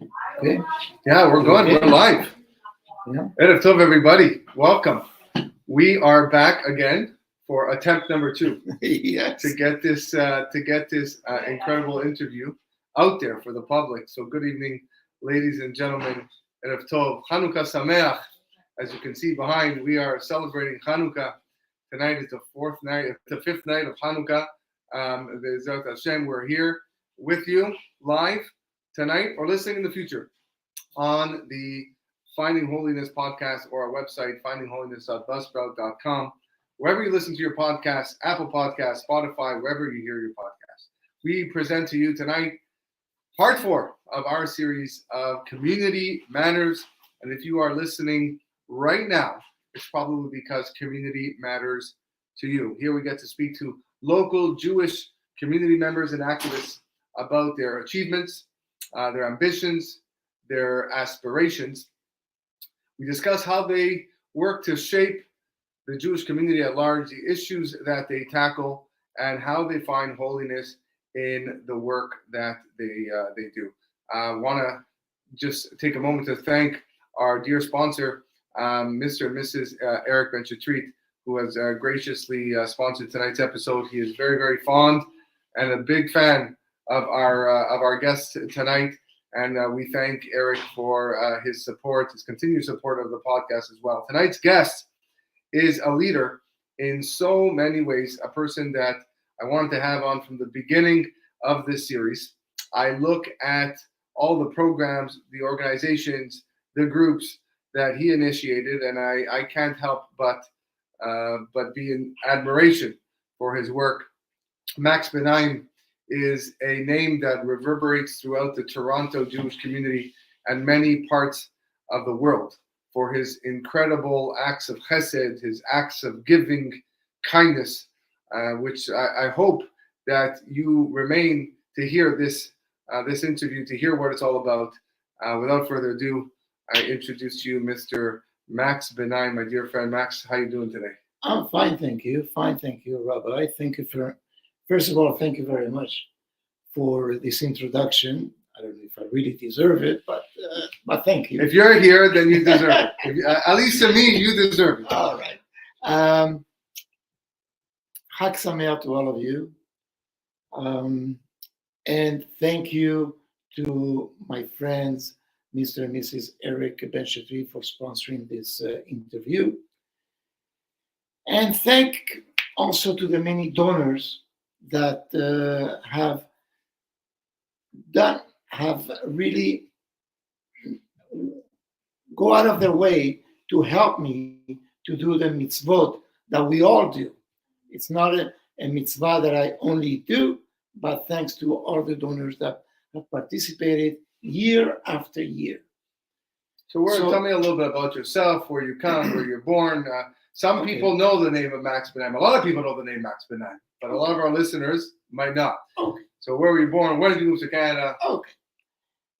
Okay. Yeah, we're good. We're live. Yeah. Erev Tov, everybody. Welcome. We are back again for attempt number 2 Yes. to get this incredible interview out there for the public. So, good evening, ladies and gentlemen. Erev Tov, Chanukah Sameach. As you can see behind, we are celebrating Chanukah. Tonight is the fifth night of Chanukah. Be'ezrat Hashem, we're here with you live tonight or listening in the future on the Finding Holiness podcast or our website, findingholiness.buzzsprout.com. Wherever you listen to your podcast, Apple Podcasts, Spotify, wherever you hear your podcast. We present to you tonight part 4 of our series of Community Matters. And if you are listening right now, it's probably because community matters to you. Here we get to speak to local Jewish community members and activists about their achievements, their ambitions, their aspirations. We discuss how they work to shape the Jewish community at large, the issues that they tackle, and how they find holiness in the work that they do. I want to just take a moment to thank our dear sponsor, Mr. and Mrs. Eric Ben Shetrit, who has graciously sponsored tonight's episode. He is very, very fond and a big fan of our guest tonight. And we thank Eric for his support, his continued support of the podcast as well. Tonight's guest is a leader in so many ways, a person that I wanted to have on from the beginning of this series. I look at all the programs, the organizations, the groups that he initiated, and I can't help but be in admiration for his work. Max Benaim is a name that reverberates throughout the Toronto Jewish community and many parts of the world for his incredible acts of chesed, his acts of giving, kindness, which I hope that you remain to hear this interview, to hear what it's all about. Without further ado, I introduce to you Mr. Max Benaim, my dear friend. Max, how you doing today? I'm fine, thank you. Fine, thank you, Rabbi. Thank you first of all, thank you very much for this introduction. I don't know if I really deserve it, but thank you. If you're here, then you deserve it. At least to me, you deserve it. All right. Chag Sameach to all of you. And thank you to my friends, Mr. and Mrs. Eric Ben Shetrit, for sponsoring this interview. And thank also to the many donors that have really go out of their way to help me to do the mitzvot that we all do. It's not a mitzvah that I only do, but thanks to all the donors that have participated year after year. So tell me a little bit about yourself, where you come, where you're born. Some people know the name of Max Benaim. A lot of people know the name Max Benaim, but a lot of our listeners might not. Okay. So where were you born? When did you move to Canada? Okay.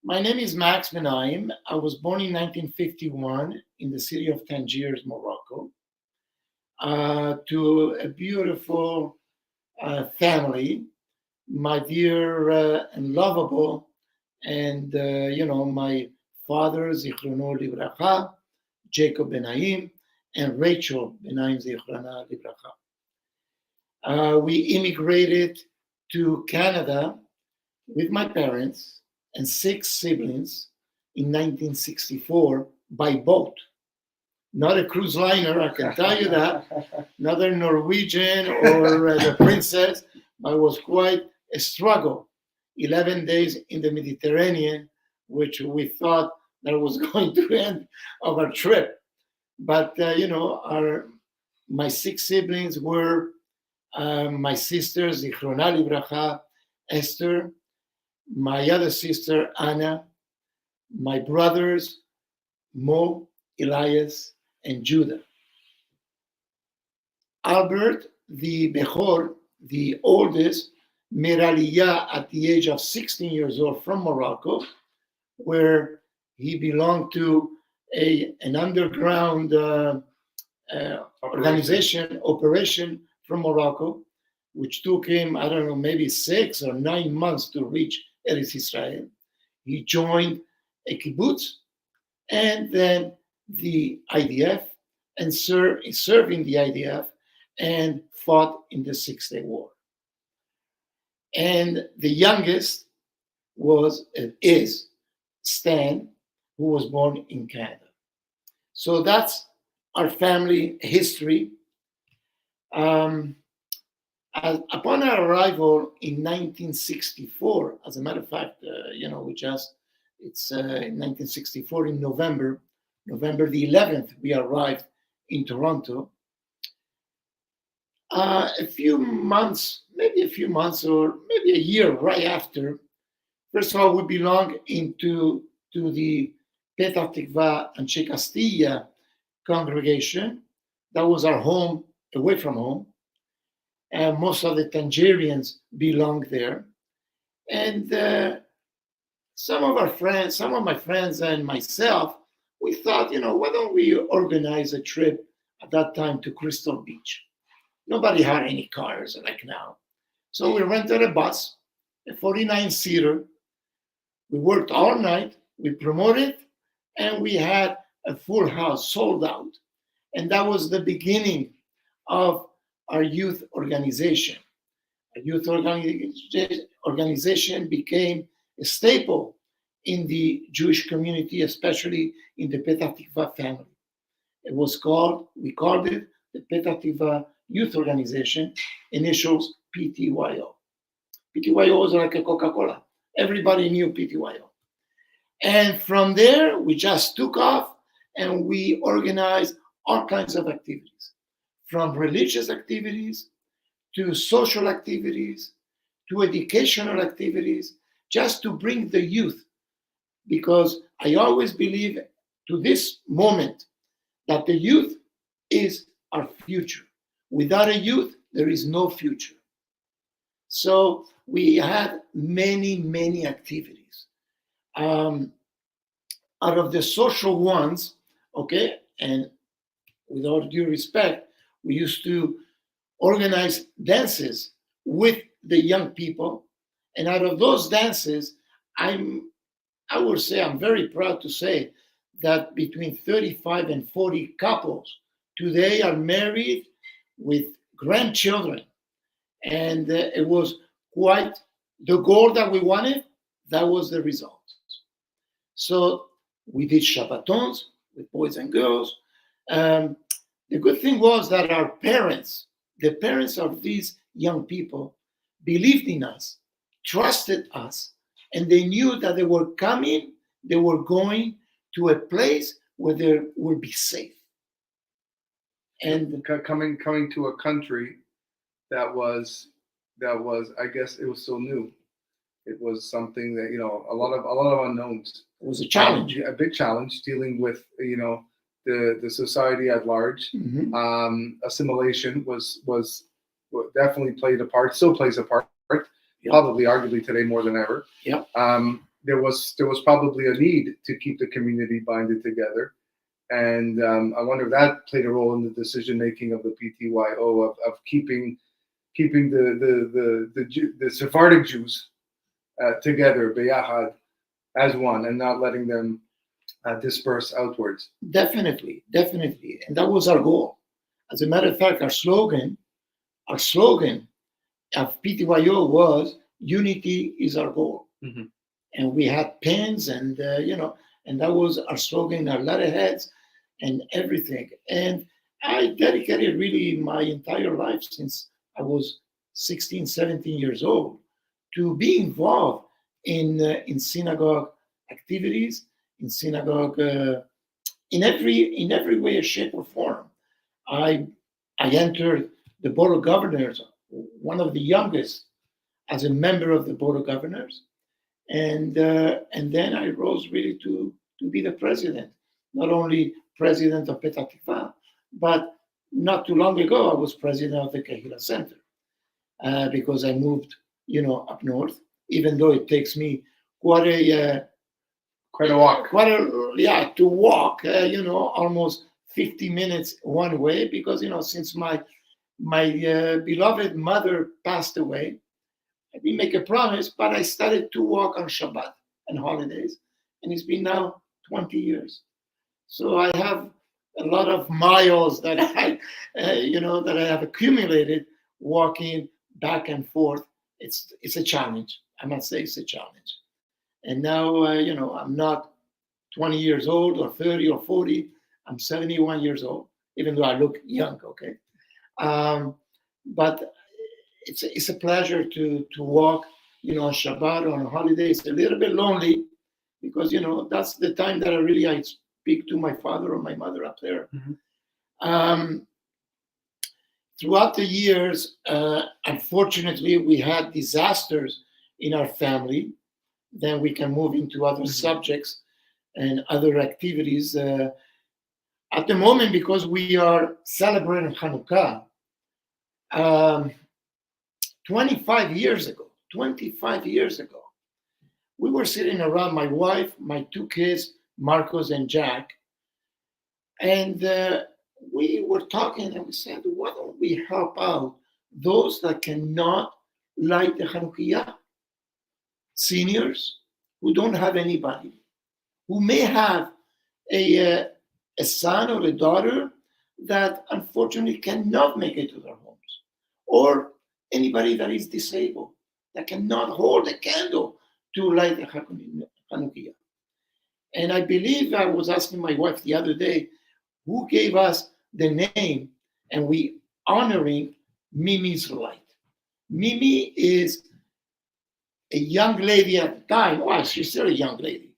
My name is Max Benaim. I was born in 1951 in the city of Tangiers, Morocco, to a beautiful family, my dear and lovable, and my father, Zichrono Livracha, Jacob Benaim, and Rachel Benaim, Zichrona Livracha. We immigrated to Canada with my parents and 6 siblings in 1964 by boat. Not a cruise liner, I can tell you that. Not a Norwegian or the Princess, but it was quite a struggle. 11 days in the Mediterranean, which we thought that was going to end of our trip. But, my 6 siblings were my sister, Zichrona Livracha, Esther, my other sister, Anna, my brothers, Mo, Elias, and Judah. Albert, the Bechor, the oldest, made Aliyah at the age of 16 years old from Morocco, where he belonged to an underground operation from Morocco, which took him, I don't know, maybe 6 or 9 months to reach Eretz Israel. He joined a kibbutz, and then the IDF, and served in the IDF, and fought in the Six-Day War. And the youngest is Stan, who was born in Canada. So that's our family history. Upon our arrival in 1964, as a matter of fact, it's in 1964 in November the 11th, we arrived in Toronto. A few months or maybe a year right after, first of all, we belong to the Petah Tikva and Castilla congregation. That was our home, away from home. And most of the Tangerians belonged there. And some of my friends and myself, we thought, why don't we organize a trip at that time to Crystal Beach? Nobody had any cars like now. So we rented a bus, a 49-seater. We worked all night, we promoted, and we had a full house, sold out. And that was the beginning of our youth organization. Our youth organization became a staple in the Jewish community, especially in the Petah Tikva family. We called it the Petah Tikva Youth Organization, initials PTYO. PTYO was like a Coca-Cola. Everybody knew PTYO. And from there, we just took off and we organized all kinds of activities, from religious activities to social activities to educational activities, just to bring the youth. Because I always believe to this moment that the youth is our future. Without a youth, there is no future. So we had many, many activities. Out of the social ones, okay, and with all due respect, we used to organize dances with the young people. And out of those dances, I'm very proud to say that between 35 and 40 couples today are married with grandchildren. And it was quite the goal that we wanted. That was the result. So we did Shabbatons with boys and girls. The good thing was that our parents, the parents of these young people, believed in us, trusted us, and they knew that they were going to a place where they would be safe. And coming to a country that was, I guess it was so new. It was something that, a lot of unknowns. It was a challenge. A big challenge dealing with, the society at large. Mm-hmm. Assimilation was definitely played a part, still plays a part, Yep. Probably arguably today more than ever. Yep. There was probably a need to keep the community binded together. And I wonder if that played a role in the decision making of the PTYO of keeping the Sephardic Jews together, beyahad, as one, and not letting them disperse outwards. Definitely, and that was our goal. As a matter of fact, our slogan of PTYO was "Unity is our goal," Mm-hmm. and we had pens and and that was our slogan, our letterheads, and everything. And I dedicated really my entire life since I was 16, 17 years old to be involved in synagogue activities, in synagogue in every way, shape, or form. I entered the Board of Governors, one of the youngest, as a member of the Board of Governors, and then I rose really to be the president, not only president of Petah Tikva, but not too long ago I was president of the Kehila Center because I moved, up north, even though it takes me quite a walk. To walk, almost 50 minutes one way, because since my beloved mother passed away, I didn't make a promise, but I started to walk on Shabbat and holidays and it's been now 20 years. So I have a lot of miles that that I have accumulated walking back and forth. It's a challenge. I must say it's a challenge. And now, I'm not 20 years old or 30 or 40. I'm 71 years old, even though I look young. Okay, but it's a pleasure to walk. On Shabbat or on a holiday. It's a little bit lonely because that's the time that I speak to my father or my mother up there. Um, Throughout the years, unfortunately, we had disasters in our family. Then we can move into other subjects and other activities. At the moment, because we are celebrating Hanukkah, 25 years ago, we were sitting around, my wife, my two kids, Marcos and Jack, and we were talking and we said, why don't we help out those that cannot light the Hanukkah? Seniors who don't have anybody, who may have a son or a daughter that unfortunately cannot make it to their homes, or anybody that is disabled, that cannot hold a candle to light the Hanukkah. And I believe I was asking my wife the other day, who gave us the name, and we honoring Mimi's light. Mimi is a young lady at the time. Well, she's still a young lady.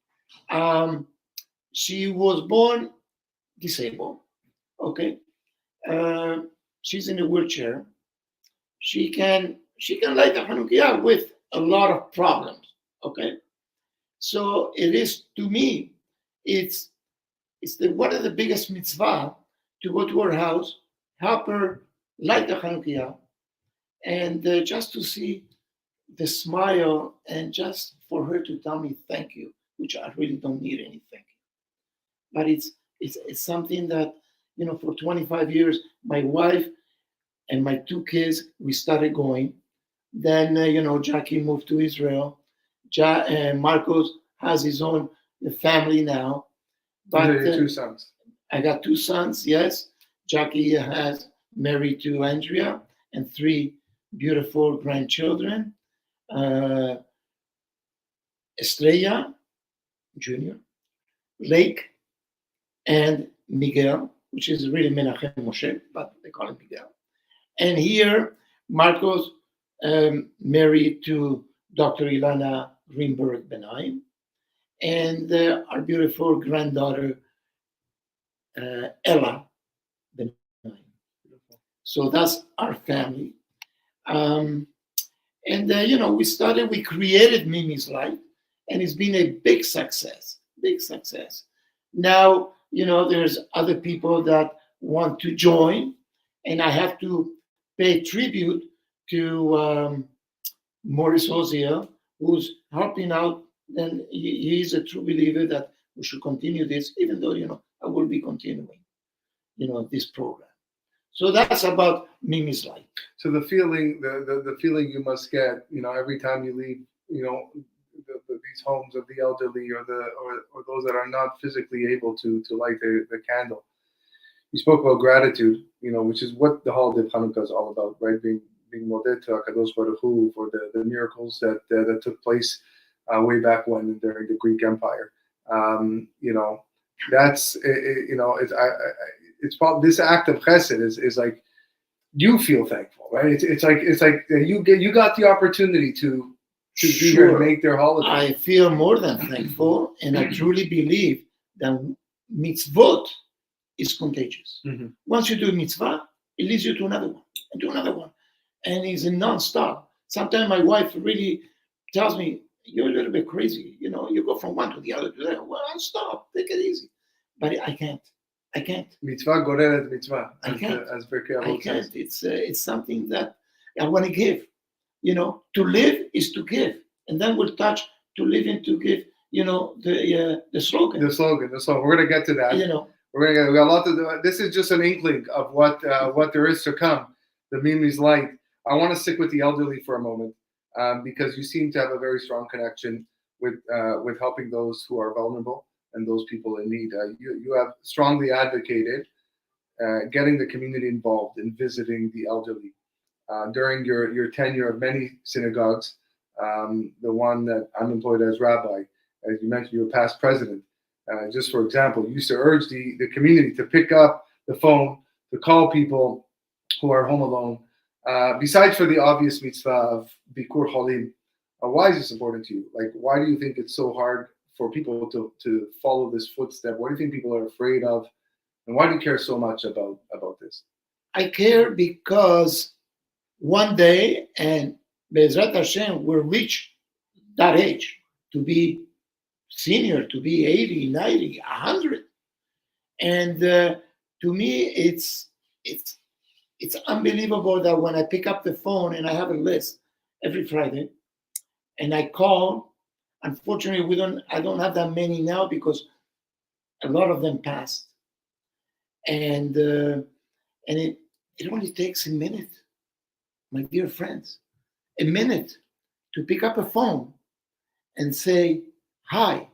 She was born disabled. Okay, she's in a wheelchair. She can light the Hanukkah with a lot of problems. Okay, so it is, to me, it's one of the biggest mitzvah to go to her house, help her light the Hanukkah, and just to see the smile, and just for her to tell me thank you, which I really don't need any thank you. But it's something that, for 25 years, my wife and my two kids, we started going. Then, Jackie moved to Israel. Marcos has his own family now. But two sons. I got two sons, yes. Jackie has married to Andrea and three beautiful grandchildren. Estrella Jr., Lake, and Miguel, which is really Menachem Moshe, but they call him Miguel. And here, Marcos married to Dr. Ilana Greenberg Benaim, and our beautiful granddaughter, Ella Benaim. So that's our family. We created Mimi's Light, and it's been a big success. Now, there's other people that want to join, and I have to pay tribute to Maurice Hosier, who's helping out. And he's a true believer that we should continue this, even though, I will be continuing, this program. So that's about Mimi's Light. So the feeling, the feeling you must get, every time you leave, these homes of the elderly or those that are not physically able to light the candle. You spoke about gratitude, which is what the holiday of Hanukkah is all about, right? Being modeh to HaKadosh Baruch Hu for the miracles that took place way back when during the Greek Empire. That's it's probably this act of chesed is like, you feel thankful, right? It's like you got the opportunity to be here and make their holiday. I feel more than thankful, and I truly believe that mitzvot is contagious. Mm-hmm. Once you do a mitzvah, it leads you to another one, and to another one, and it's a non-stop. Sometimes my wife really tells me, "You're a little bit crazy. You go from one to the other to the other." Well, stop, take it easy. But I can't. Mitzvah goreret mitzvah. I can't. As Berkei says. It's something that I want to give. To live is to give, and then we'll touch to live and to give. The slogan. The slogan. We're gonna get to that. We got a lot to do. This is just an inkling of what there is to come. The Mimi's Light. I want to stick with the elderly for a moment because you seem to have a very strong connection with helping those who are vulnerable and those people in need. You have strongly advocated getting the community involved in visiting the elderly. During your tenure of many synagogues, the one that I'm employed as rabbi, as you mentioned, you were past president. Just for example, you used to urge the community to pick up the phone, to call people who are home alone. Besides for the obvious mitzvah of Bikur Cholim, why is this important to you? Like, why do you think it's so hard for people to follow this footstep? What do you think people are afraid of? And why do you care so much about this? I care because one day, and Be'ezrat Hashem will reach that age to be senior, to be 80, 90, 100. And to me, it's unbelievable that when I pick up the phone and I have a list every Friday, and I call. Unfortunately, I don't have that many now because a lot of them passed. And it only takes a minute, my dear friends, a minute to pick up a phone and say, "Hi,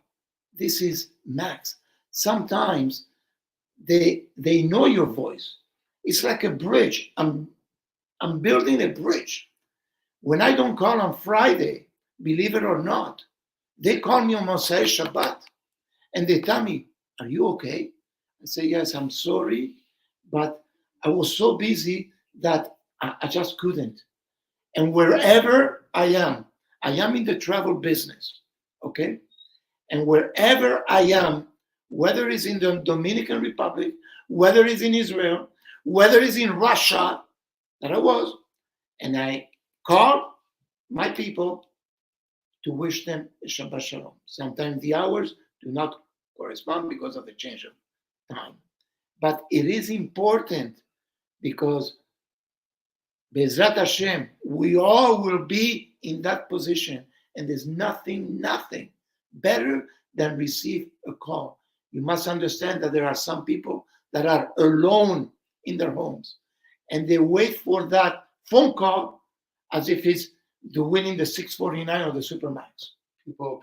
this is Max." Sometimes they know your voice. It's like a bridge. I'm building a bridge. When I don't call on Friday, believe it or not, they call me on Mosai Shabbat and they tell me, "Are you okay?" I say, "Yes, I'm sorry, but I was so busy that I just couldn't." And wherever I am in the travel business, okay? And wherever I am, whether it's in the Dominican Republic, whether it's in Israel, whether it's in Russia, that I was, and I call my people to wish them a Shabbat Shalom. Sometimes the hours do not correspond because of the change of time. But it is important because Be'ezrat Hashem, we all will be in that position. And there's nothing better than receive a call. You must understand that there are some people that are alone in their homes. And they wait for that phone call as if it's the winning the 649 or the Supermax.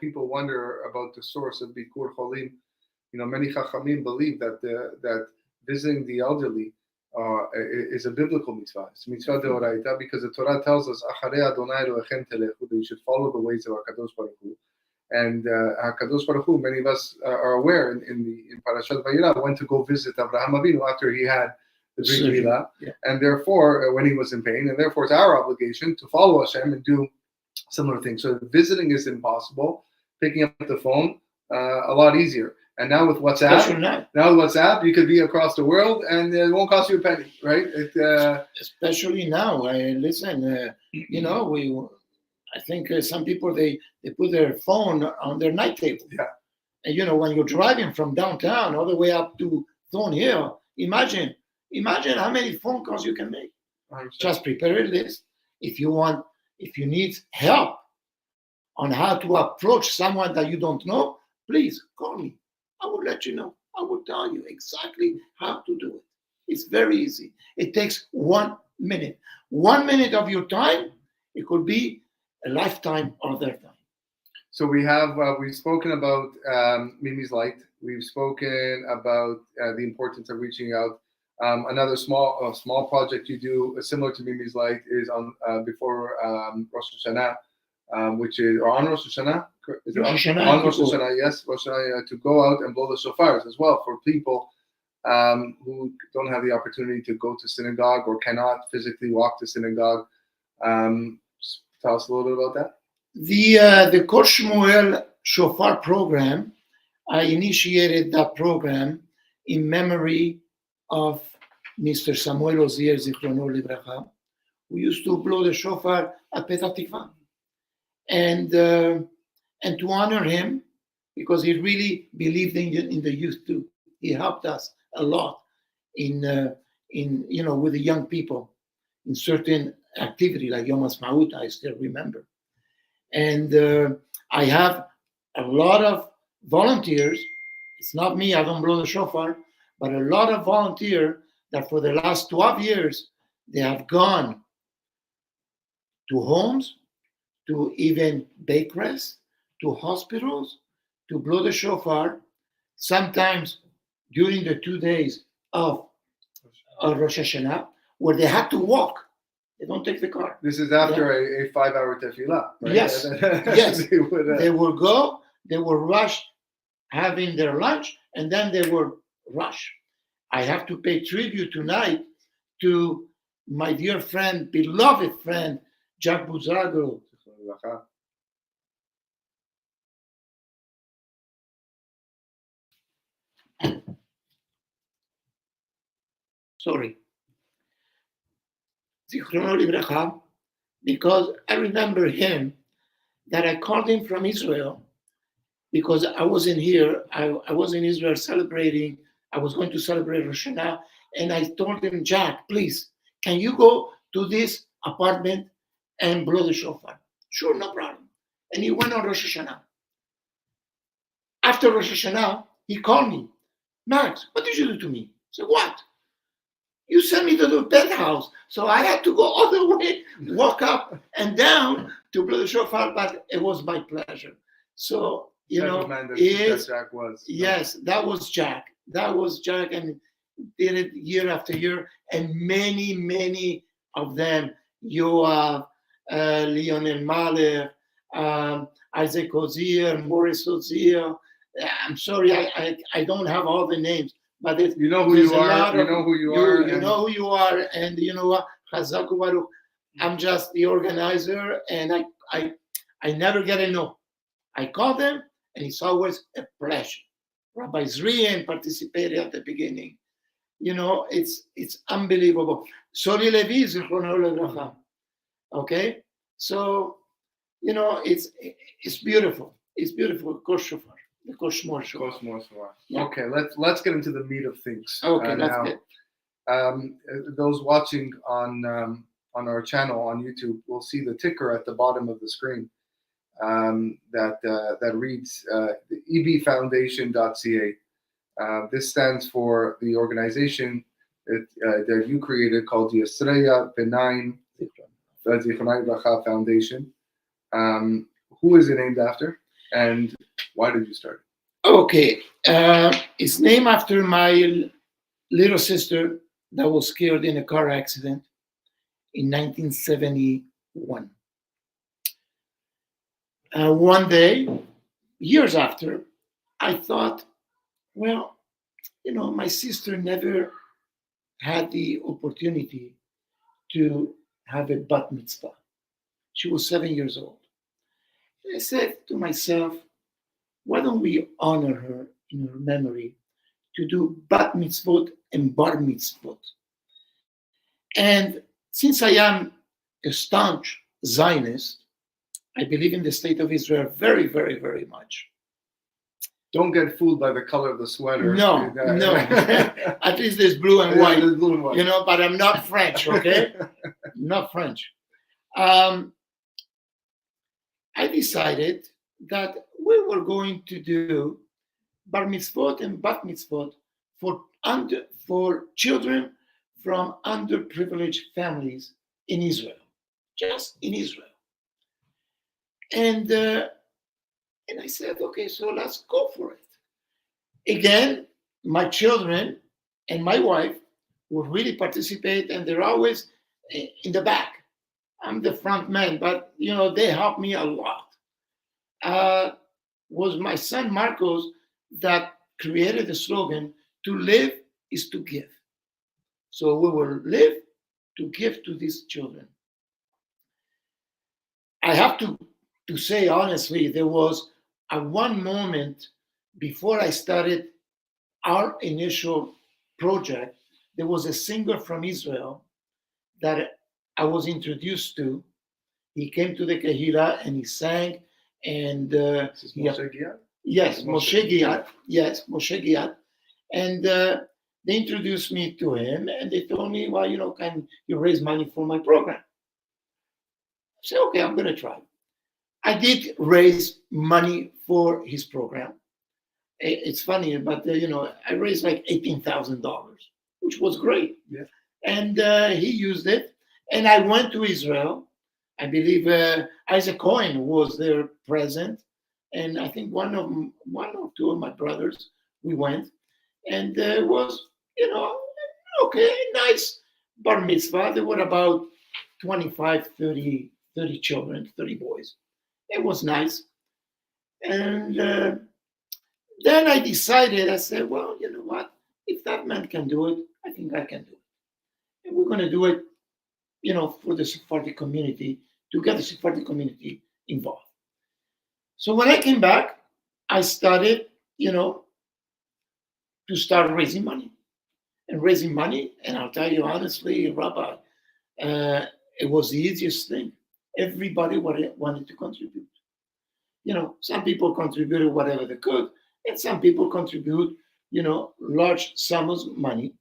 People wonder about the source of Bikur Cholim. Many Chachamim believe that visiting the elderly is a biblical mitzvah. It's mitzvah deoraita because the Torah tells us, "Acharei Adonai Elohechem telechu," that you should follow the ways of HaKadosh Baruch Hu. And HaKadosh Baruch Hu, many of us are aware in Parashat Vayera, went to go visit Abraham Avinu after he had the Brit Milah, and therefore, when he was in pain, and therefore it's our obligation to follow Hashem and do similar things. So visiting is impossible. Picking up the phone, a lot easier. And now with WhatsApp, you could be across the world, and it won't cost you a penny, right? Especially now. I think some people they put their phone on their night table. Yeah. And when you're driving from downtown all the way up to Thornhill, imagine how many phone calls you can make. 100%. Just prepare a list. If you need help on how to approach someone that you don't know, please call me. I will let you know. I will tell you exactly how to do it. It's very easy. It takes 1 minute. 1 minute of your time, it could be a lifetime of their time. So we've spoken about Mimi's Light. We've spoken about the importance of reaching out. Another small project you do similar to Mimi's Light is on before Rosh Hashanah, which is on Rosh Hashanah. Is it on Rosh Hashanah? Yes, Rosh Hashanah, to go out and blow the shofars as well for people who don't have the opportunity to go to synagogue or cannot physically walk to synagogue. Tell us a little bit about that. The Kol Shmuel Shofar program, I initiated that program in memory of Mr. Samuel Ozier Zichrono Livracha, who used to blow the shofar at Petah Tikva. And to honor him, because he really believed in the youth too. He helped us a lot in with the young people in certain activity like Yom Ha'atzmaut, I still remember. And I have a lot of volunteers. It's not me, I don't blow the shofar, but a lot of volunteers that for the last 12 years, they have gone to homes, to even bakeries, to hospitals to blow the shofar, sometimes during the 2 days of Rosh Hashanah, where they had to walk. They don't take the car. This is after a 5-hour tefillah, right? Yes. Yes. They would, They will go, they will rush having their lunch, and then they will rush. I have to pay tribute tonight to my dear friend, beloved friend, Jack Buzago. Sorry. Zichrono Livracha, because I remember him that I called him from Israel because I wasn't here. I was in Israel celebrating. I was going to celebrate Rosh Hashanah, and I told him, Jack, please, can you go to this apartment and blow the shofar? Sure, no problem. And he went on Rosh Hashanah. After Rosh Hashanah, he called me, Max, what did you do to me? I said, what? You sent me to the penthouse, so I had to go all the way, walk up and down to blow the shofar, but it was my pleasure. So, that Jack was. Yes, that was Jack. That was Jack, and did it year after year, and many of them. Yoav, Lionel Mahler, Isaac Ozier, Maurice Ozier. I'm sorry, I don't have all the names, but you know who you are. You know who you are. You know who you are, and you know what? Chazaku Baruch. I'm just the organizer, and I never get a no. I call them, and it's always a pleasure. Rabbi Zrian participated at the beginning. It's unbelievable. Soli Levi, Zichrono Livracha. Okay, so it's beautiful. It's beautiful. Kosh Shofar, the Kosh Mor Shofar. Yeah. Okay, let's get into the meat of things. Okay, that's good. Those watching on our channel on YouTube will see the ticker at the bottom of the screen. That reads ebfoundation.ca. This stands for the organization that you created called the Estrella Benaim Foundation. Who is it named after, and why did you start it? Okay, it's named after my little sister that was killed in a car accident in 1971. One day, years after, I thought, well, my sister never had the opportunity to have a bat mitzvah. She was 7 years old. I said to myself, why don't we honor her in her memory to do bat mitzvot and bar mitzvot? And since I am a staunch Zionist, I believe in the state of Israel very, very, very much. Don't get fooled by the color of the sweater. No. At least there's blue and white. There's blue and white. But I'm not French, okay? Not French. I decided that we were going to do bar mitzvot and bat mitzvot for children from underprivileged families in Israel, just in Israel. And I said, okay, so let's go for it. Again, my children and my wife would really participate, and they're always in the back. I'm the front man, but they help me a lot. Was my son Marcos that created the slogan, to live is to give. So we will live to give to these children. I have to say honestly, there was one moment before I started our initial project, there was a singer from Israel that I was introduced to. He came to the Kehila and he sang, and This is Moshe Giat? yes, Moshe Giat, yes, Moshe Giat, and they introduced me to him, and they told me, well, can you raise money for my program? I said, okay, I'm going to try. I did raise money for his program. It's funny, but I raised like $18,000, which was great. Yeah. And he used it. And I went to Israel. I believe Isaac Cohen was there present, and I think one or two of my brothers, we went, and it was, okay, nice bar mitzvah. There were about 25, 30 children, 30 boys. It was nice. And then I decided, I said, well, you know what? If that man can do it, I think I can do it. And we're going to do it, for the Sephardic community, to get the Sephardic community involved. So when I came back, I started, to start raising money. And I'll tell you honestly, Rabbi, it was the easiest thing. Everybody wanted to contribute. Some people contributed whatever they could, and some people contribute, large sums of money.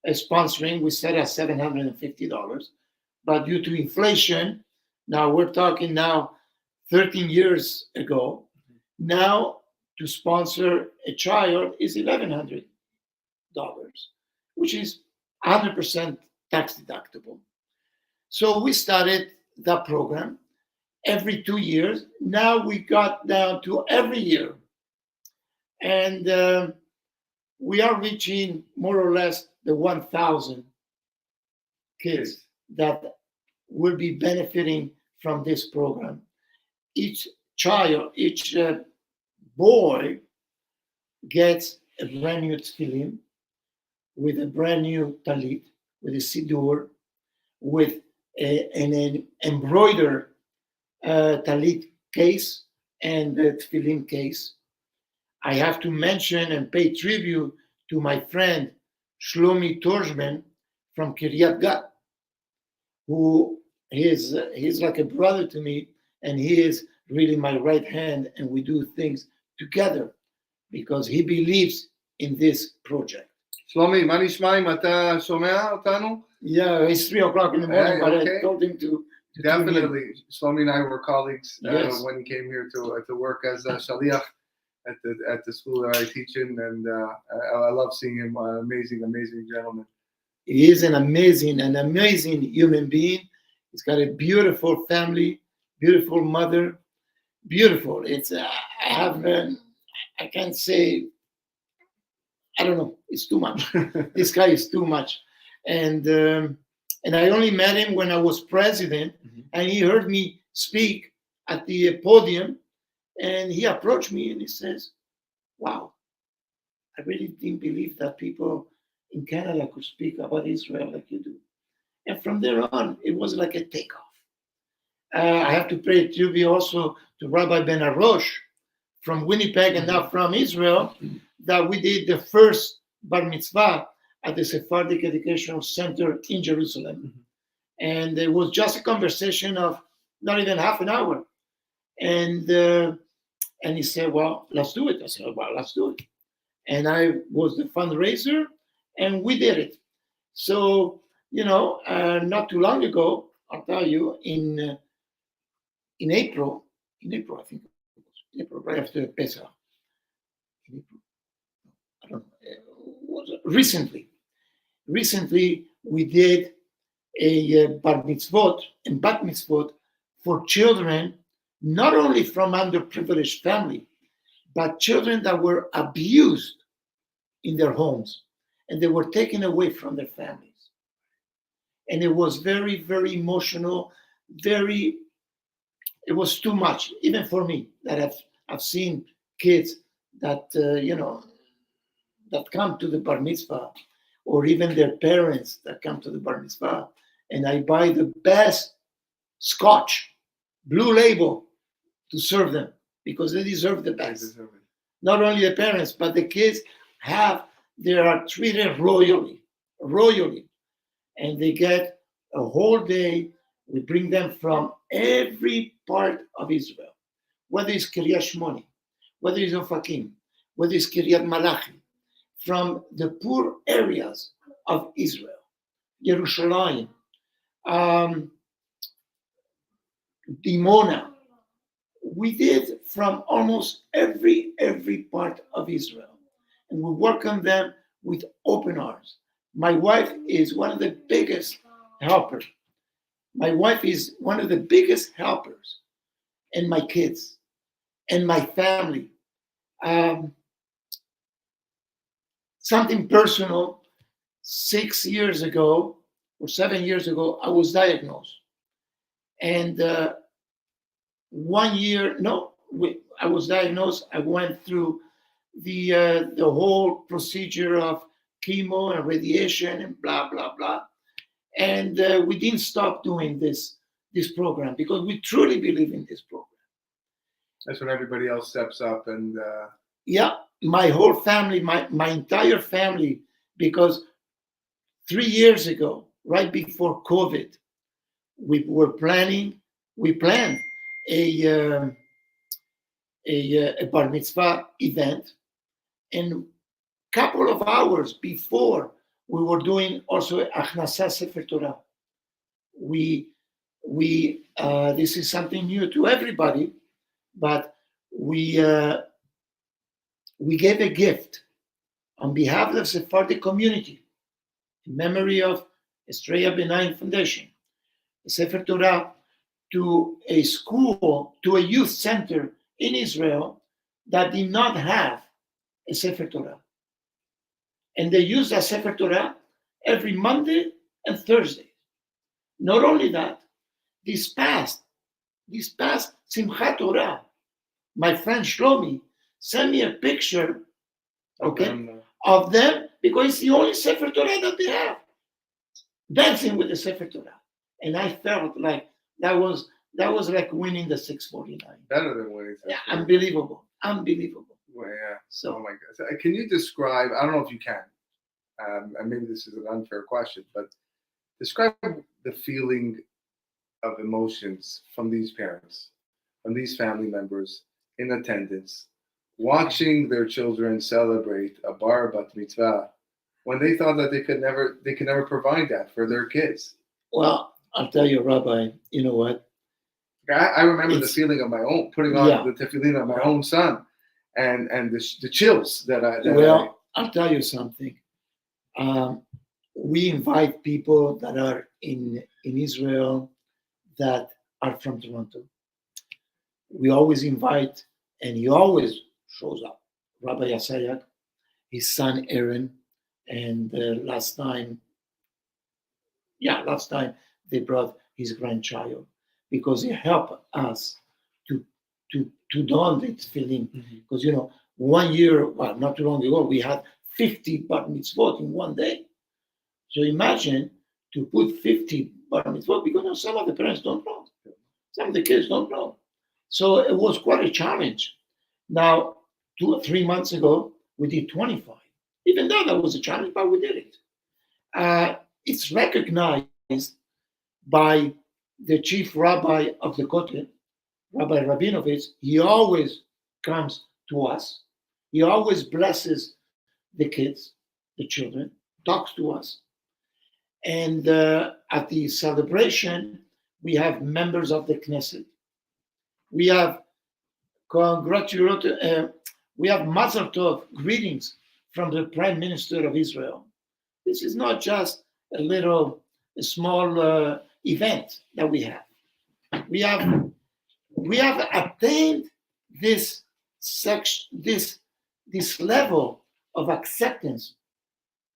Sponsoring, we set at $750, but due to inflation, now we're talking now 13 years ago, now to sponsor a child is $1,100, which is 100% tax deductible. So we started that program every 2 years. Now we got down to every year. And we are reaching more or less the 1,000 kids that will be benefiting from this program. Each child, each boy gets a brand new tefillin with a brand new talit, with a siddur, with an embroidered talit case and the tefillin case. I have to mention and pay tribute to my friend Shlomi Torjman from Kiryat Gat, who he's like a brother to me, and he is really my right hand, and we do things together because he believes in this project. שלומי, מה נשמע אם אתה שומע אותנו? Yeah, it's 3 o'clock in the morning, but okay. I told him to Definitely. Shlomi and I were colleagues Yes. when he came here to work as a shaliach at the school that I teach in, and I love seeing him. Amazing gentleman. He is an amazing human being. He's got a beautiful family, beautiful mother, beautiful. It's I can't say. I don't know. It's too much. This guy is too much, and I only met him when I was president, and he heard me speak at the podium, and he approached me and he says, "Wow, I really didn't believe that people in Canada could speak about Israel like you do." And from there on, it was like a takeoff. I have to pay tribute also to Rabbi Ben Arosh from Winnipeg and now from Israel, that we did the first bar mitzvah at the Sephardic Educational Center in Jerusalem. And it was just a conversation of not even half an hour. And he said, well, let's do it. I said, well, let's do it. And I was the fundraiser, and we did it. So, not too long ago, I'll tell you, in April, I think it was, April, right after Pesach. In April, I don't know. Recently, we did a bar mitzvot and bat mitzvot for children, not only from underprivileged family, but children that were abused in their homes and they were taken away from their families. And it was very, very emotional, it was too much, even for me, that I've seen kids that, that come to the bar mitzvah, or even their parents that come to the bar mitzvah, and I buy the best scotch, blue label, to serve them, because they deserve the best. Not only the parents, but the kids they are treated royally, and they get a whole day. We bring them from every part of Israel, whether it's Kiryat Shmoni, whether it's Ofakim, whether it's Kiryat Malachi, from the poor areas of Israel, Yerushalayim, Dimona. We did from almost every part of Israel, and we welcome them with open arms. My wife is one of the biggest helpers. My wife is one of the biggest helpers, and my kids. and my family. Something personal. 6 years ago or 7 years ago, I was diagnosed. And 1 year, no, I was diagnosed. I went through the whole procedure of chemo and radiation and blah, blah, blah. And we didn't stop doing this program because we truly believe in this program. That's when everybody else steps up and Yeah, my whole family, my entire family, because 3 years ago, right before COVID, we planned a bar mitzvah event, and couple of hours before we were doing also Achnasa Sefer Torah. We this is something new to everybody, but we gave a gift on behalf of the Sephardic community in memory of Estrella Benaim Foundation, the Sefer Torah, to a school, to a youth center in Israel that did not have a Sefer Torah. And they used a Sefer Torah every Monday and Thursday. Not only that, this past Simchat Torah, my friend Shlomi sent me a picture, of them, because it's the only Sefer Torah that they have, dancing with the Sefer Torah. And I felt like that was like winning the 649. Better than winning. Yeah, unbelievable. Well, yeah. So, oh my God. So, can you describe? I don't know if you can, and maybe this is an unfair question, but describe the feeling of emotions from these parents, from these family members in attendance, watching their children celebrate a bar bat mitzvah when they thought that they could never provide that for their kids. well, I'll tell you, Rabbi, you know what? I remember the feeling of my own, putting on the tefillin of my own son, and the chills that I'll tell you something. We invite people that are in Israel that are from Toronto. We always invite, and he always shows up, Rabbi Yasayak, his son Aaron, and last time they brought his grandchild, because he helped us to don the tefillin. Because 1 year, well, not too long ago, we had 50 bar mitzvot in one day. So imagine to put 50 bar mitzvot, because some of the parents don't know, some of the kids don't know. So it was quite a challenge. Now, 2 or 3 months ago, we did 25. Even though that was a challenge, but we did it. It's recognized by the chief rabbi of the Kotel, Rabbi Rabinovich. He always comes to us. He always blesses the kids, the children, talks to us. And at the celebration, we have members of the Knesset. We have we have Mazel Tov greetings from the Prime Minister of Israel. This is not just a small event that we have. We have attained this level of acceptance,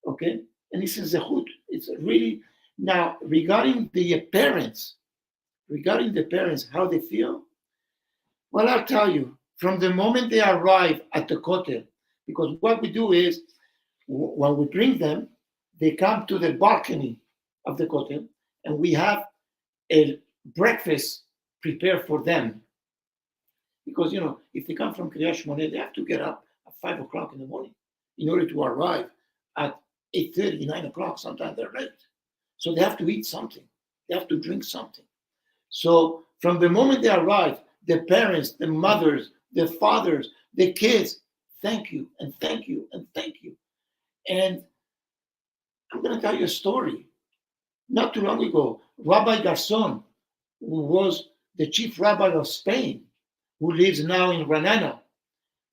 okay? And this is a hood. It's really now regarding the parents, how they feel. Well, I'll tell you, from the moment they arrive at the Kotel, because what we do is, when we bring them, they come to the balcony of the Kotel, and we have a breakfast prepared for them. Because, if they come from Kiryat Shmona, they have to get up at 5 o'clock in the morning in order to arrive at 8:30, 9 o'clock. Sometimes they're late. So they have to eat something. They have to drink something. So from the moment they arrive, the parents, the mothers, the fathers, the kids, thank you, and thank you, and thank you. And I'm going to tell you a story. Not too long ago, Rabbi Garson, who was the chief rabbi of Spain, who lives now in Granada,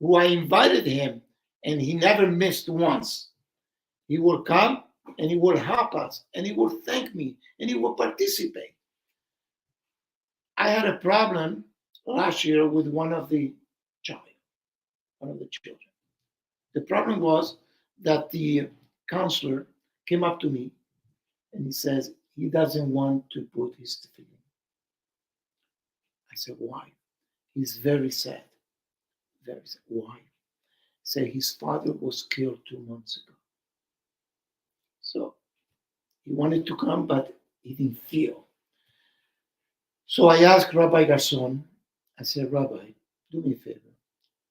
who I invited him, and he never missed once. He will come, and he will help us, and he will thank me, and he will participate. I had a problem last year with one of the one of the children. The problem was that the counselor came up to me and he says he doesn't want to put his tefillin. I said, why? He's very sad. Very sad. Why? Say his father was killed 2 months ago. So he wanted to come, but he didn't feel. So I asked Rabbi Garson, I said, Rabbi, do me a favor.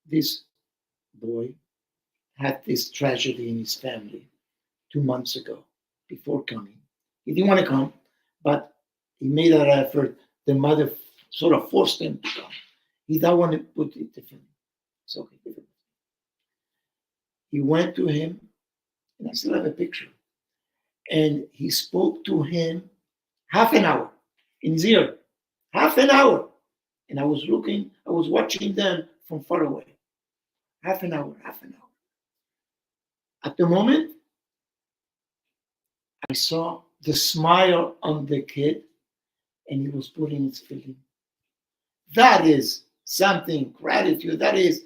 This boy had this tragedy in his family 2 months ago before coming. He didn't want to come, but he made that effort. The mother sort of forced him to come. He didn't want to put it to him. It's okay. He went to him, and I still have a picture. And he spoke to him half an hour in his ear. Half an hour. And I was watching them from far away. Half an hour. At the moment, I saw the smile on the kid, and he was putting his feeling. That is something, gratitude. That's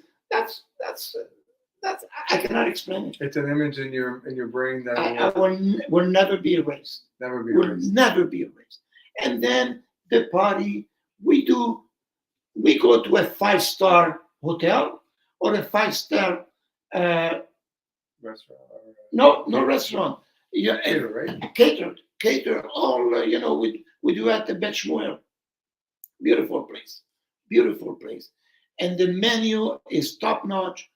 I cannot explain it. It's an image in your brain that I will never be erased. Will never be erased. And then the party, we go to a 5-star hotel or a 5-star restaurant. No restaurant. Yeah, Cater, right? Cater. All we do at the Bet Shmuel. Beautiful place, and the menu is top notch.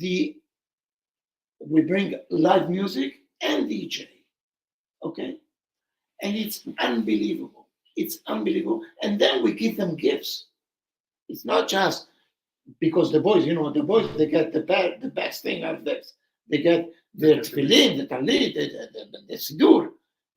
We bring live music and DJ, okay, and it's unbelievable. And then we give them gifts. It's not just because the boys, they get the best thing out of this. They get the tefillin, the talit, the sidur.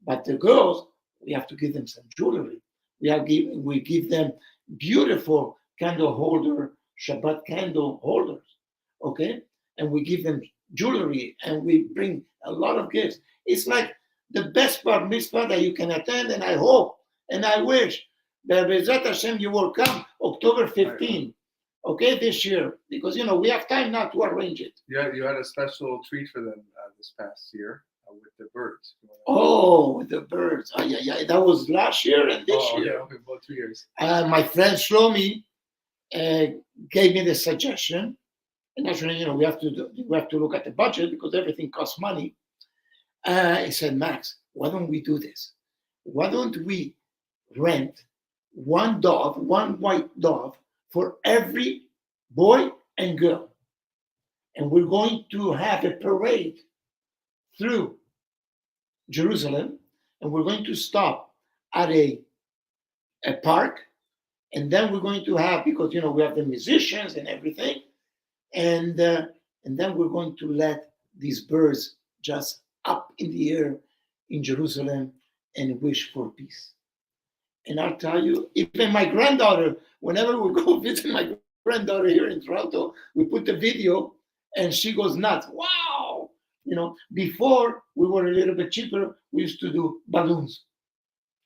But the girls, we have to give them some jewelry. We give them beautiful candle holder, Shabbat candle holders, okay? And we give them jewelry, and we bring a lot of gifts. It's like the best bar mitzvah that you can attend, and I hope and I wish that Bezrat Hashem you will come October 15, okay, this year, because we have time now to arrange it. Yeah, you had a special treat for them this past year with the birds. Oh, with the birds. Oh, yeah. That was last year and this year. Okay, about 2 years. My friend Shlomi gave me the suggestion, and naturally, we have to look at the budget because everything costs money. He said, Max, why don't we do this? Why don't we rent one white dove for every boy and girl, and we're going to have a parade through Jerusalem, and we're going to stop at a park, and then we're going to have, because we have the musicians and everything, and then we're going to let these birds just up in the air in Jerusalem and wish for peace. And I'll tell you, even my granddaughter, whenever we go visit my granddaughter here in Toronto, we put the video and she goes nuts. Wow! Before we were a little bit cheaper, we used to do balloons.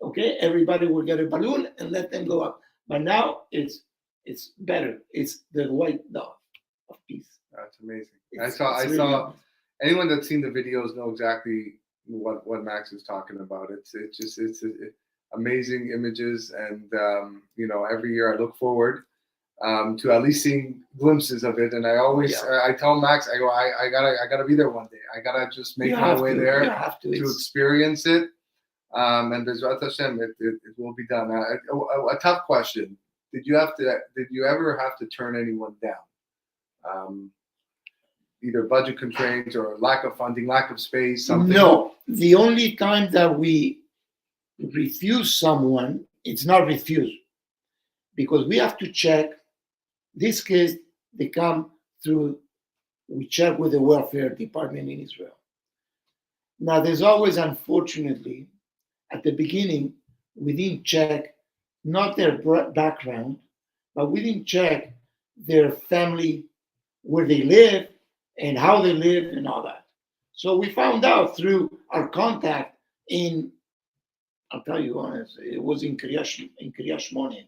Okay, everybody will get a balloon and let them go up. But now it's better. It's the white dove of peace. That's amazing. I saw. Anyone that's seen the videos know exactly what Max is talking about. It's amazing images, and every year I look forward to at least seeing glimpses of it. And I always I tell Max, I go, I gotta be there one day. I gotta just make my way there to experience it. And Bezrat Hashem, it will be done. A tough question: Did you ever have to turn anyone down? Either budget constraints or lack of funding, lack of space, something? No. The only time that we refuse someone, it's not refused, because we have to check. These kids, they come through, we check with the welfare department in Israel. Now, there's always, unfortunately, at the beginning, we didn't check not their background, but we didn't check their family, where they live, and how they live and all that. So we found out through our contact I'll tell you honestly, it was in Kiryat Shmone,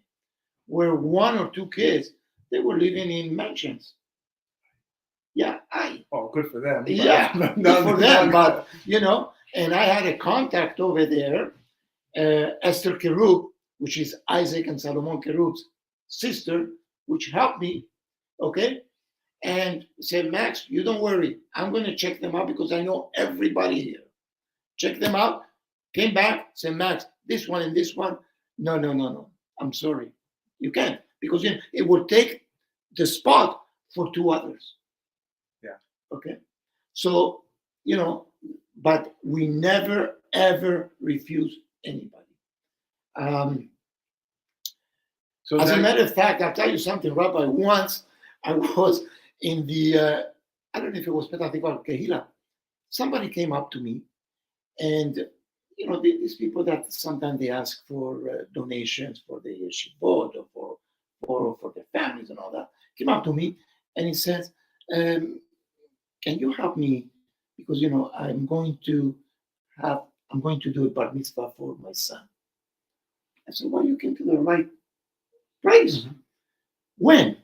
where one or two kids, they were living in mansions. Yeah, Oh, good for them. But yeah, not- good for not- them. But and I had a contact over there, Esther Kerub, which is Isaac and Salomon Kerub's sister, which helped me. Okay, and said, Max, you don't worry. I'm going to check them out because I know everybody here. Check them out. Came back, said, Max, this one and this one. No. I'm sorry. You can't because it would take the spot for two others. Yeah. Okay. So, but we never, ever refuse anybody. So As a that- matter of fact, I'll tell you something, Rabbi. Once I was in the, I don't know if it was Petah Tikva or Kehila. Somebody came up to me, and these people that sometimes they ask for donations for the yeshivot or for their families and all that, came up to me and he says, "Can you help me? Because I'm going to do a bar mitzvah for my son." I said, "Well, you came to the right place. Mhm. When?"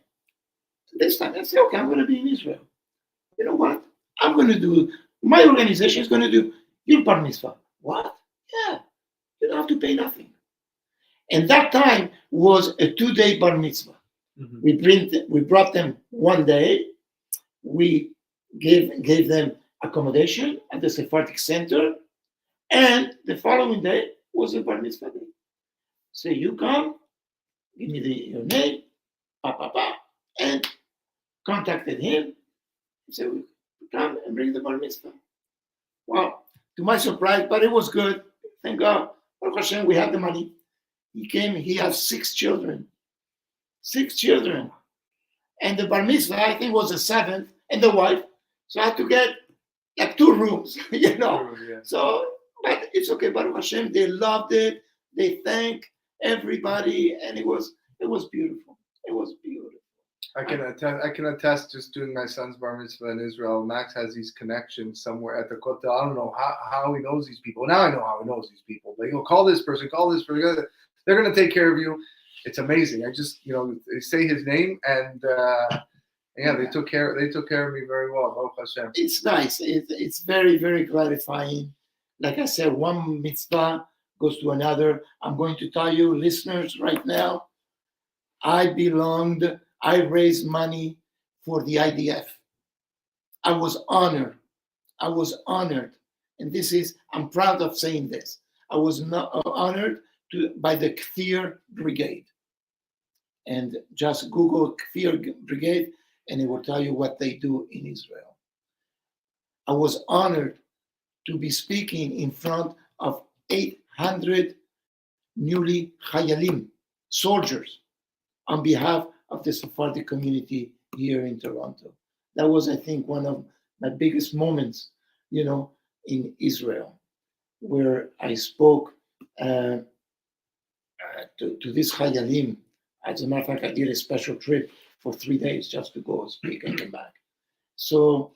This time, I said, "Okay, I'm going to be in Israel. You know what? I'm going to do. My organization is going to do your bar mitzvah." What? Yeah, you don't have to pay nothing. And that time was a 2-day bar mitzvah. Mhm. We brought them one day. We gave them accommodation at the Sephardic Center, and the following day was a bar mitzvah day. So you come, give me your name, and contacted him. He said, "We come and bring the bar mitzvah." Well, to my surprise, but it was good. Thank God. Baruch Hashem, we had the money. He came, he has 6 children. 6 children. And the bar mitzvah, I think, was the 7th, and the wife. So I had to get like 2 rooms, True, yeah. So, but it's okay. Baruch Hashem, they loved it. They thanked everybody, and it was beautiful. It was beautiful. I can attest. Just doing my son's bar mitzvah in Israel. Max has these connections somewhere at the Kotel. I don't know how he knows these people. Now I know how he knows these people. But call this person, call this person. They're going to take care of you. It's amazing. I just they say his name, and they took care of me very well. Baruch Hashem. It's nice. It's very, very gratifying. Like I said, one mitzvah goes to another. I'm going to tell you, listeners, right now, I raised money for the IDF. I was honored. And I'm proud of saying this. I was honored by the Kfir Brigade. And just Google Kfir Brigade, and it will tell you what they do in Israel. I was honored to be speaking in front of 800 newly Chayalim, soldiers, on behalf of the Sephardic community here in Toronto. That was, I think, one of my biggest moments, in Israel, where I spoke to this Chayalim. As a matter of fact, I did a special trip for 3 days just to go speak and come back. So,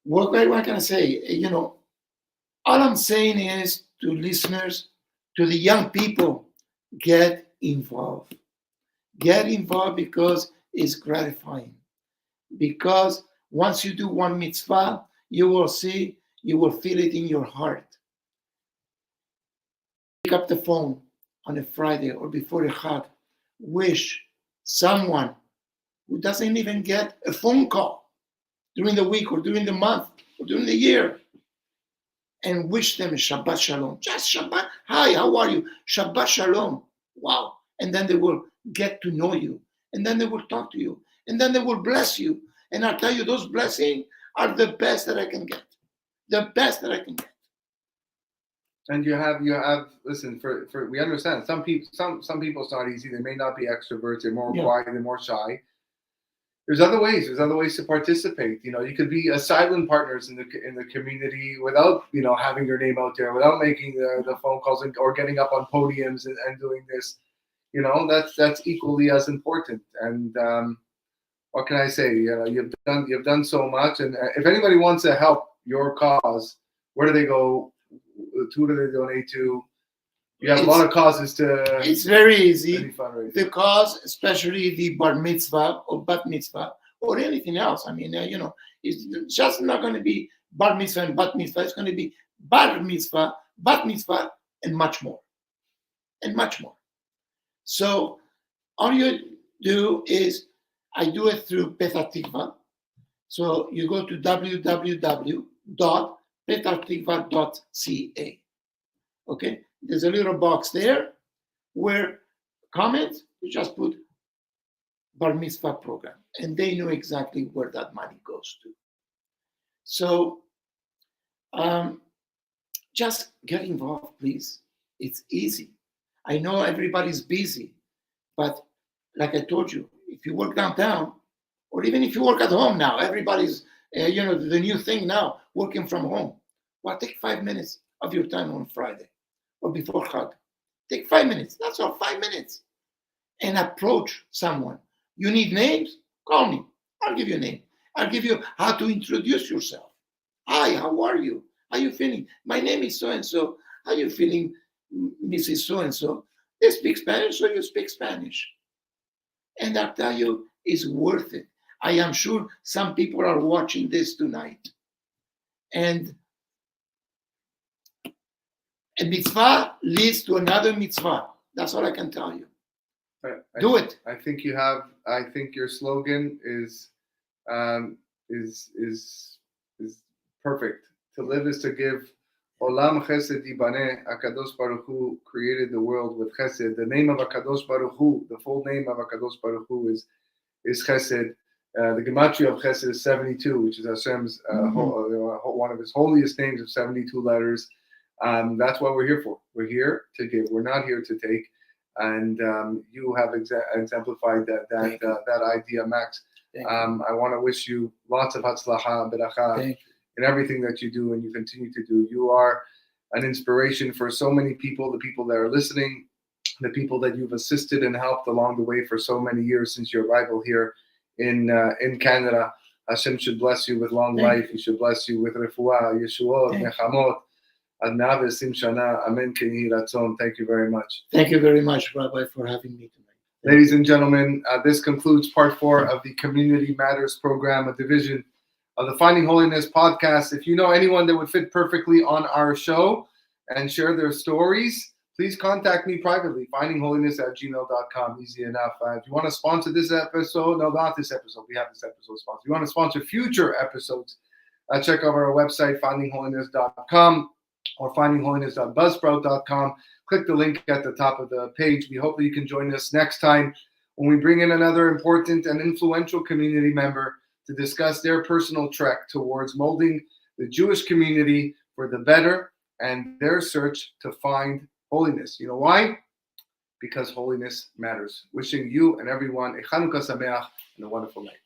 what can I say? All I'm saying is to listeners, to the young people, get involved. Get involved because it's gratifying. Because once you do one mitzvah, you will feel it in your heart. Pick up the phone on a Friday or before a Chag. Wish someone who doesn't even get a phone call during the week or during the month or during the year, and wish them Shabbat Shalom. Just Shabbat. Hi, how are you? Shabbat Shalom. Wow. And then they will get to know you. And then they will talk to you. And then they will bless you. And I'll tell you, those blessings are the best that I can get. The best that I can get. And you have listen, for we understand some people it's not easy. They may not be extroverts, they're more quiet, they're more shy. There's other ways to participate. You could be a silent partners in the community without having your name out there, without making the phone calls or getting up on podiums and doing this. That's equally as important. And what can I say? You've done so much. And if anybody wants to help your cause, where do they go? Who do they donate to? You have a lot of causes to. It's very easy. Any fundraising. The cause, especially the bar mitzvah or bat mitzvah or anything else. I mean, it's just not going to be bar mitzvah and bat mitzvah. It's going to be bar mitzvah, bat mitzvah, and much more. And much more. So all you do is, I do it through Petah Tikva. So you go to www.petahtikva.ca. Okay? There's a little box there where comment, you just put Bar Mitzvah program, and they know exactly where that money goes to. So just get involved, please. It's easy. I know everybody's busy, but like I told you, if you work downtown, or even if you work at home now, everybody's, the new thing now, working from home. Well, take 5 minutes of your time on Friday or before Chag. Take 5 minutes. That's all, 5 minutes. And approach someone. You need names? Call me. I'll give you a name. I'll give you how to introduce yourself. Hi, how are you? How are you feeling? My name is so-and-so. How are you feeling, Mrs. So-and-so? They speak Spanish, so you speak Spanish. And I'll tell you, it's worth it. I am sure some people are watching this tonight. And a mitzvah leads to another mitzvah. That's all I can tell you. Do it. I think you have. I think your slogan is perfect. To live is to give. Olam Chesed Yibaneh. Hakadosh Baruch Hu created the world with Chesed. The name of Hakadosh Baruch Hu, the full name of Hakadosh Baruch Hu is Chesed. The gematria of Chesed is 72, which is Hashem's one of His holiest names of 72 letters. That's what we're here for. We're here to give. We're not here to take. And you have exemplified that idea, Max. I want to wish you lots of hatzlacha, beracha, in everything that you do and you continue to do. You are an inspiration for so many people, the people that are listening, the people that you've assisted and helped along the way for so many years since your arrival here in Canada. Hashem should bless you with long life. He should bless you with refuah, yeshuot, nechamot. Amen. Thank you very much. Thank you very much, Rabbi, for having me tonight. Ladies and gentlemen, this concludes part 4 of the Community Matters program, a division of the Finding Holiness podcast. If you know anyone that would fit perfectly on our show and share their stories, please contact me privately, findingholiness@gmail.com. Easy enough. If you want to sponsor this episode, no, not this episode. We have this episode sponsored. If you want to sponsor future episodes, check out our website, findingholiness.com. or findingholiness.buzzsprout.com. Click the link at the top of the page. We hope that you can join us next time when we bring in another important and influential community member to discuss their personal trek towards molding the Jewish community for the better and their search to find holiness. You know why? Because holiness matters. Wishing you and everyone a Chanukah Sameach and a wonderful night.